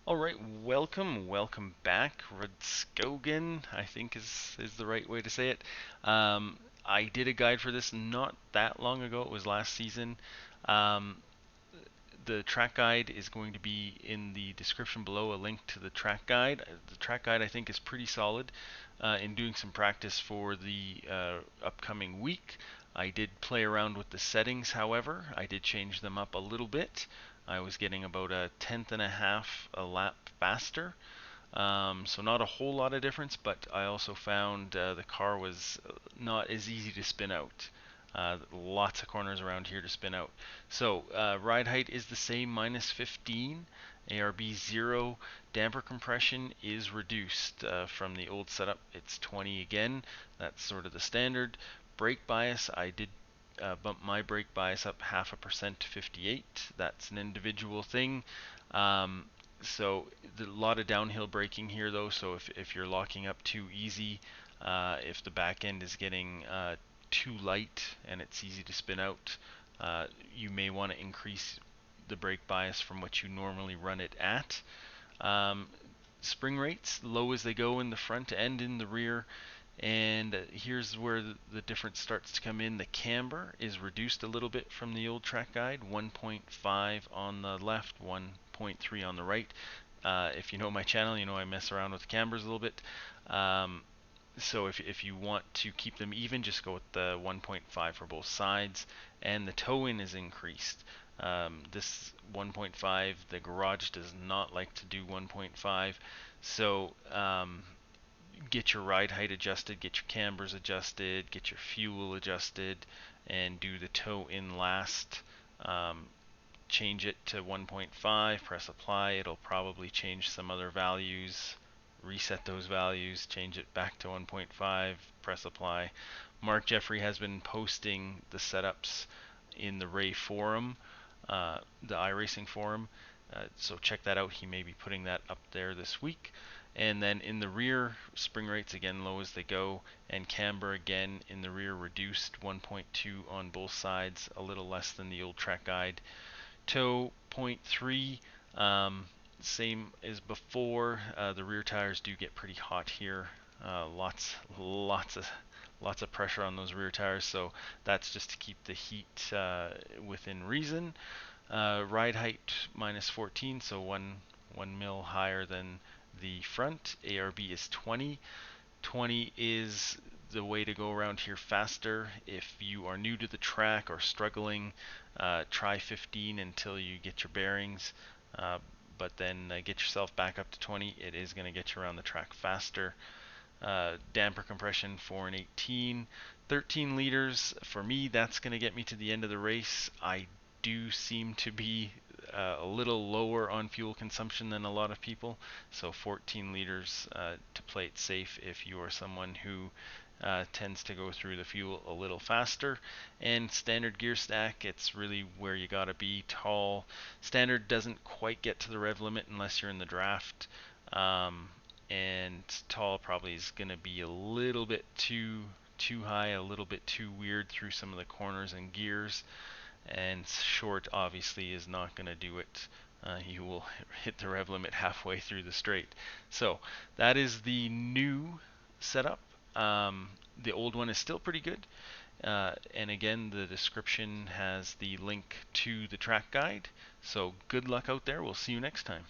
All right, welcome back. Rudskogen, I think is the right way to say it. I did a guide for this not that long ago. It was last season. Um, the track guide is going to be in the description below, a link to the track guide. The track guide I think is pretty solid in doing some practice for the upcoming week. I did play around with the settings, however. I did change them up a little bit. I was getting about a tenth and a half a lap faster. So not a whole lot of difference, but I also found the car was not as easy to spin out. Lots of corners around here to spin out. So ride height is the same, minus 15. ARB 0. Damper compression is reduced from the old setup. It's 20 again. That's sort of the standard. Brake bias, I did bump my brake bias up 0.5% to 58. That's an individual thing. Um, so a lot of downhill braking here though, so if you're locking up too easy, if the back end is getting too light and it's easy to spin out, you may want to increase the brake bias from what you normally run it at. Um, Spring rates, low as they go in the front and in the rear. And here's where the difference starts to come in. The camber is reduced a little bit from the old track guide, 1.5 on the left, 1.3 on the right. If you know my channel, you know I mess around with the cambers a little bit. Um, so if you want to keep them even, just go with the 1.5 for both sides. And the toe-in is increased. This 1.5, the garage does not like to do 1.5. So get your ride height adjusted, get your cambers adjusted, get your fuel adjusted, and do the toe in last. Um, Change it to 1.5, press apply. It'll probably change some other values. Reset those values, change it back to 1.5, press apply. Mark Jeffrey has been posting the setups in the Ray forum, the iRacing forum. So check that out. He may be putting that up there this week. And then in the rear, spring rates again low as they go, and camber again in the rear reduced 1.2 on both sides, a little less than the old track guide. Toe 0.3, same as before. The rear tires do get pretty hot here. Lots of pressure on those rear tires, so that's just to keep the heat within reason. Ride height minus 14, so one mil higher than the front. ARB is 20. 20 is the way to go around here faster. If you are new to the track or struggling, try 15 until you get your bearings, but then get yourself back up to 20. It is going to get you around the track faster. Damper compression for an 18. 13 liters, for me, that's going to get me to the end of the race. I do seem to be a little lower on fuel consumption than a lot of people, so 14 liters to play it safe if you are someone who tends to go through the fuel a little faster. And standard gear stack, it's really where you gotta be. Tall standard doesn't quite get to the rev limit unless you're in the draft. And tall probably is going to be a little bit too high, a little bit too weird through some of the corners and gears. And short obviously is not going to do it. You will hit the rev limit halfway through the straight. So that is the new setup. The old one is still pretty good. And again, the description has the link to the track guide. So good luck out there. We'll see you next time.